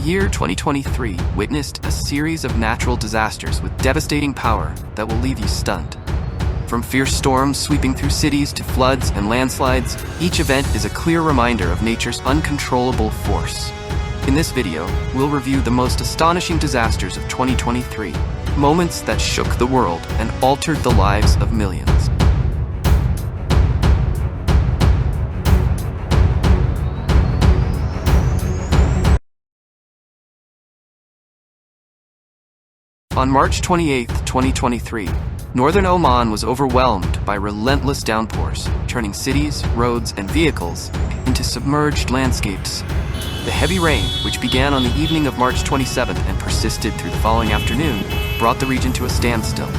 year 2023 witnessed a series of natural disasters with devastating power that will leave you stunned. From fierce storms sweeping through cities to floods and landslides, each event is a clear reminder of nature's uncontrollable force. In this video, we'll review the most astonishing disasters of 2023, moments that shook the world and altered the lives of millions. On March 28, 2023, northern Oman was overwhelmed by relentless downpours, turning cities, roads, and vehicles into submerged landscapes. The heavy rain, which began on the evening of March 27th and persisted through the following afternoon, brought the region to a standstill.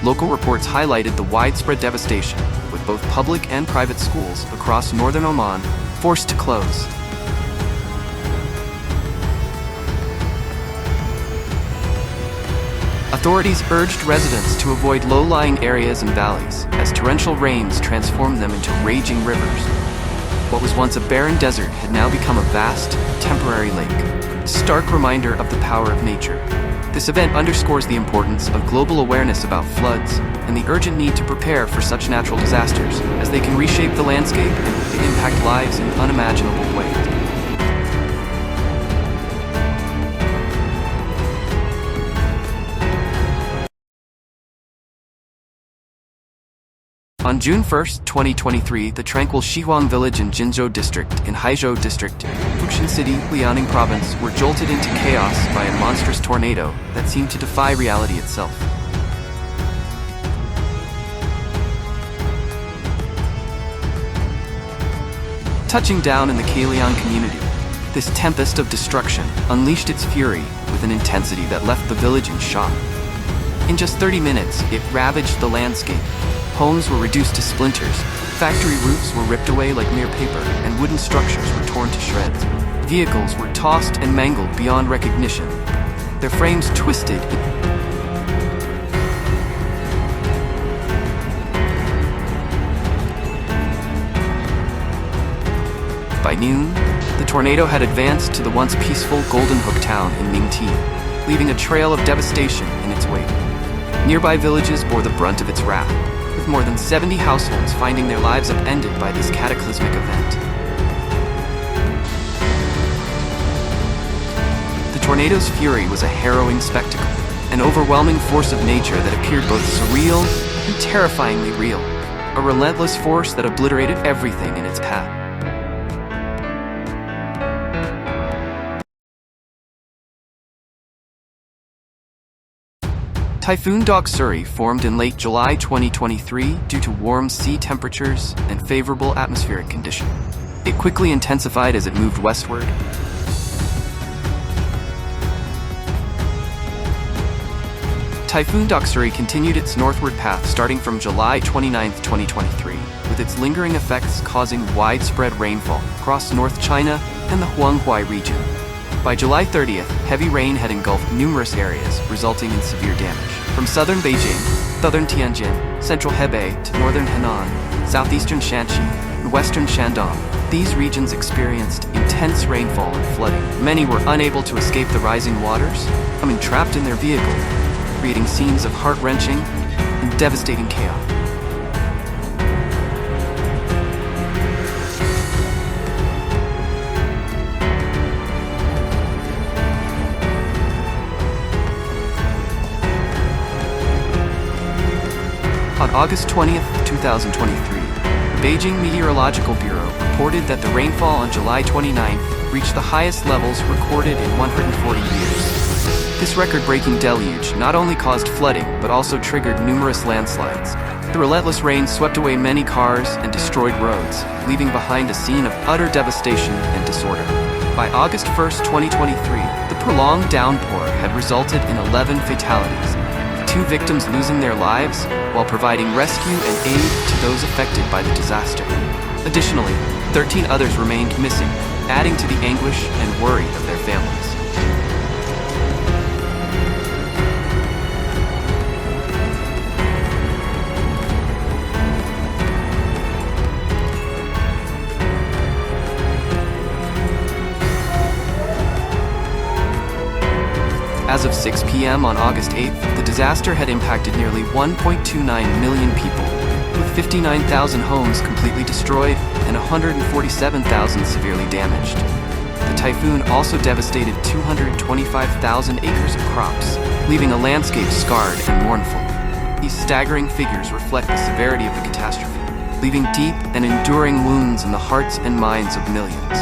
Local reports highlighted the widespread devastation, with both public and private schools across northern Oman forced to close. Authorities urged residents to avoid low-lying areas and valleys, as torrential rains transformed them into raging rivers. What was once a barren desert had now become a vast, temporary lake, a stark reminder of the power of nature. This event underscores the importance of global awareness about floods and the urgent need to prepare for such natural disasters, as they can reshape the landscape and impact lives in unimaginable ways. On June 1, 2023, the tranquil Shihuang village in Jinzhou district in Haizhou district, Fuxin City, Liaoning province, were jolted into chaos by a monstrous tornado that seemed to defy reality itself. Touching down in the Kailian community, this tempest of destruction unleashed its fury with an intensity that left the village in shock. In just 30 minutes, it ravaged the landscape. Homes were reduced to splinters, factory roofs were ripped away like mere paper, and wooden structures were torn to shreds. Vehicles were tossed and mangled beyond recognition, their frames twisted. By noon, the tornado had advanced to the once peaceful Golden Hook town in Ningti, leaving a trail of devastation in its wake. Nearby villages bore the brunt of its wrath, with more than 70 households finding their lives upended by this cataclysmic event. The tornado's fury was a harrowing spectacle, an overwhelming force of nature that appeared both surreal and terrifyingly real, a relentless force that obliterated everything in its path. Typhoon Doksuri formed in late July 2023 due to warm sea temperatures and favorable atmospheric conditions. It quickly intensified as it moved westward. Typhoon Doksuri continued its northward path starting from July 29, 2023, with its lingering effects causing widespread rainfall across North China and the Huanghui region. By July 30th, heavy rain had engulfed numerous areas, resulting in severe damage. From southern Beijing, southern Tianjin, central Hebei to northern Henan, southeastern Shanxi, and western Shandong, these regions experienced intense rainfall and flooding. Many were unable to escape the rising waters, becoming trapped in their vehicles, creating scenes of heart-wrenching and devastating chaos. On August 20th, 2023, the Beijing Meteorological Bureau reported that the rainfall on July 29th reached the highest levels recorded in 140 years. This record-breaking deluge not only caused flooding, but also triggered numerous landslides. The relentless rain swept away many cars and destroyed roads, leaving behind a scene of utter devastation and disorder. By August 1st, 2023, the prolonged downpour had resulted in 11 fatalities, 2 victims losing their lives while providing rescue and aid to those affected by the disaster. Additionally, 13 others remained missing, adding to the anguish and worry of their families. As of 6 p.m. on August 8th, the disaster had impacted nearly 1.29 million people, with 59,000 homes completely destroyed and 147,000 severely damaged. The typhoon also devastated 225,000 acres of crops, leaving a landscape scarred and mournful. These staggering figures reflect the severity of the catastrophe, leaving deep and enduring wounds in the hearts and minds of millions.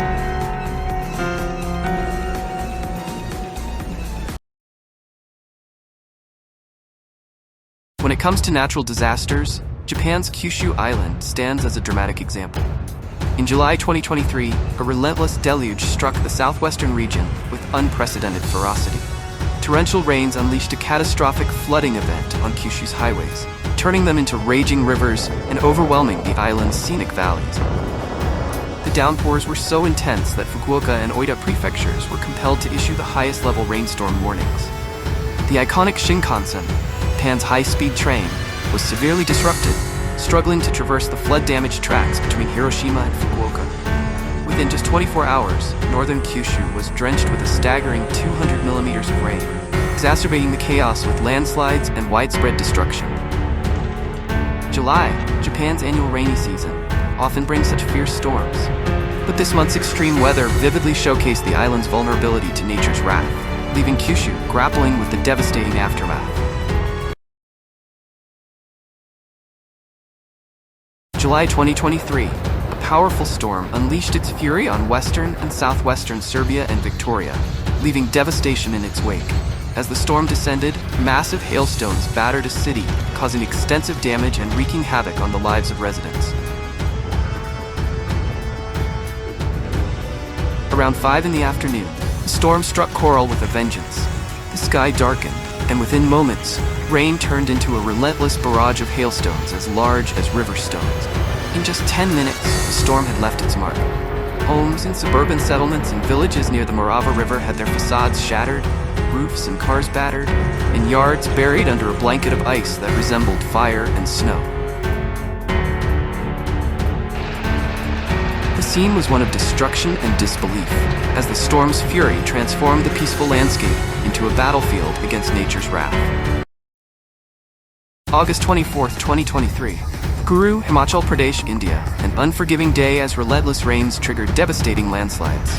When it comes to natural disasters, Japan's Kyushu Island stands as a dramatic example. In July 2023, a relentless deluge struck the southwestern region with unprecedented ferocity. Torrential rains unleashed a catastrophic flooding event on Kyushu's highways, turning them into raging rivers and overwhelming the island's scenic valleys. The downpours were so intense that Fukuoka and Oita prefectures were compelled to issue the highest level rainstorm warnings. The iconic Shinkansen, Japan's high-speed train, was severely disrupted, struggling to traverse the flood-damaged tracks between Hiroshima and Fukuoka. Within just 24 hours, northern Kyushu was drenched with a staggering 200 millimeters of rain, exacerbating the chaos with landslides and widespread destruction. July, Japan's annual rainy season, often brings such fierce storms. But this month's extreme weather vividly showcased the island's vulnerability to nature's wrath, leaving Kyushu grappling with the devastating aftermath. July 2023, a powerful storm unleashed its fury on western and southwestern Serbia and Victoria, leaving devastation in its wake. As the storm descended, massive hailstones battered a city, causing extensive damage and wreaking havoc on the lives of residents. Around 5 in the afternoon, the storm struck Coral with a vengeance. The sky darkened, and within moments, rain turned into a relentless barrage of hailstones as large as river stones. In just 10 minutes, the storm had left its mark. Homes in suburban settlements and villages near the Morava River had their facades shattered, roofs and cars battered, and yards buried under a blanket of ice that resembled fire and snow. The scene was one of destruction and disbelief, as the storm's fury transformed the peaceful landscape into a battlefield against nature's wrath. August 24, 2023. Guru, Himachal Pradesh, India. An unforgiving day as relentless rains triggered devastating landslides.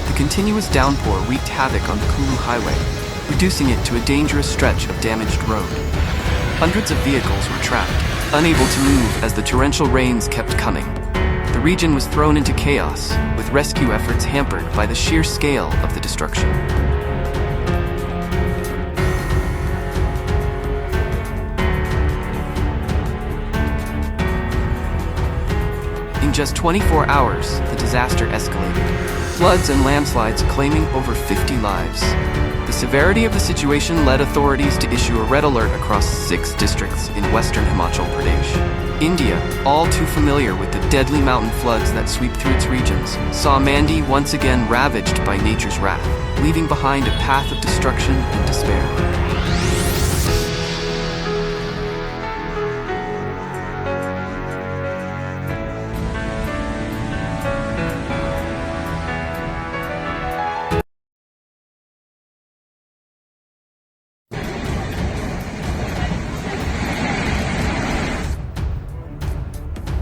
The continuous downpour wreaked havoc on the Kulu Highway, reducing it to a dangerous stretch of damaged road. Hundreds of vehicles were trapped, unable to move as the torrential rains kept coming. The region was thrown into chaos, with rescue efforts hampered by the sheer scale of the destruction. In just 24 hours, the disaster escalated, floods and landslides claiming over 50 lives. The severity of the situation led authorities to issue a red alert across 6 districts in western Himachal Pradesh. India, all too familiar with the deadly mountain floods that sweep through its regions, saw Mandi once again ravaged by nature's wrath, leaving behind a path of destruction and despair.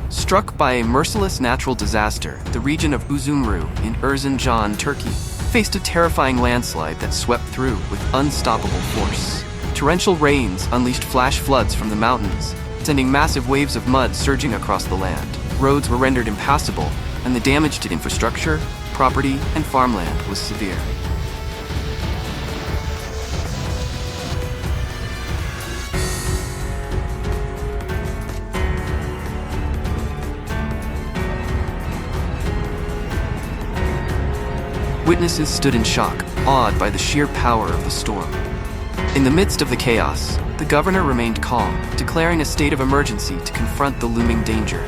Struck by a merciless natural disaster, the region of Uzumru in Erzincan, Turkey, faced a terrifying landslide that swept through with unstoppable force. Torrential rains unleashed flash floods from the mountains, sending massive waves of mud surging across the land. Roads were rendered impassable, and the damage to infrastructure, property, and farmland was severe. Witnesses stood in shock, awed by the sheer power of the storm. In the midst of the chaos, the governor remained calm, declaring a state of emergency to confront the looming danger.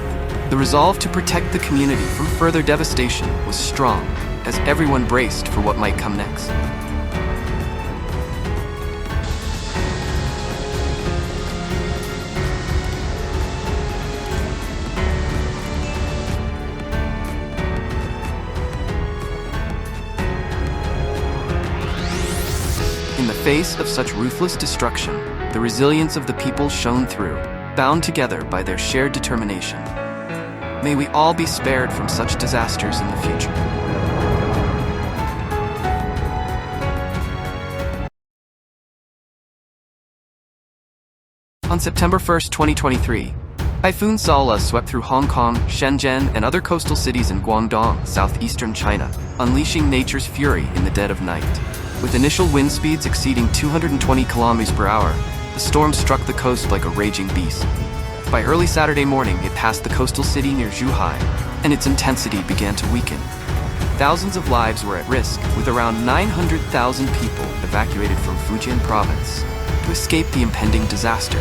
The resolve to protect the community from further devastation was strong, as everyone braced for what might come next. In the face of such ruthless destruction, the resilience of the people shone through, bound together by their shared determination. May we all be spared from such disasters in the future. On September 1st, 2023, Typhoon Sala swept through Hong Kong, Shenzhen, and other coastal cities in Guangdong, southeastern China, unleashing nature's fury in the dead of night. With initial wind speeds exceeding 220 kilometers per hour, the storm struck the coast like a raging beast. By early Saturday morning, it passed the coastal city near Zhuhai, and its intensity began to weaken. Thousands of lives were at risk, with around 900,000 people evacuated from Fujian province to escape the impending disaster.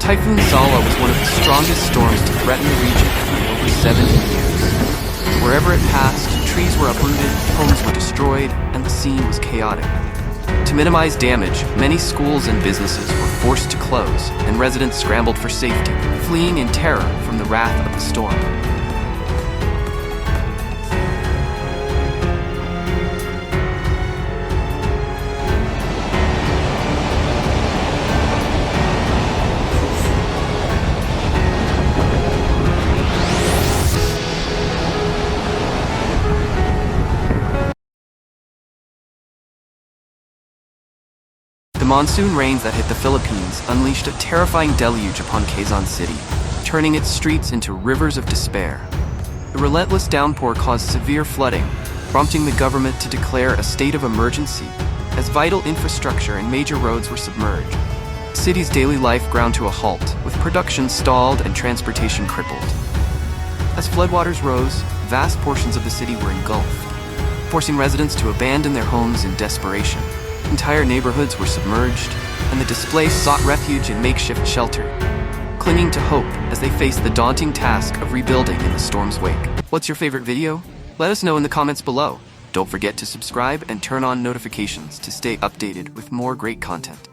Typhoon Sala was one of the strongest storms to threaten the region for over 70 years. Wherever it passed, trees were uprooted, homes were destroyed, and the scene was chaotic. To minimize damage, many schools and businesses were forced to close, and residents scrambled for safety, fleeing in terror from the wrath of the storm. The monsoon rains that hit the Philippines unleashed a terrifying deluge upon Quezon City, turning its streets into rivers of despair. The relentless downpour caused severe flooding, prompting the government to declare a state of emergency, as vital infrastructure and major roads were submerged. The city's daily life ground to a halt, with production stalled and transportation crippled. As floodwaters rose, vast portions of the city were engulfed, forcing residents to abandon their homes in desperation. Entire neighborhoods were submerged, and the displaced sought refuge in makeshift shelter, clinging to hope as they faced the daunting task of rebuilding in the storm's wake. What's your favorite video? Let us know in the comments below. Don't forget to subscribe and turn on notifications to stay updated with more great content.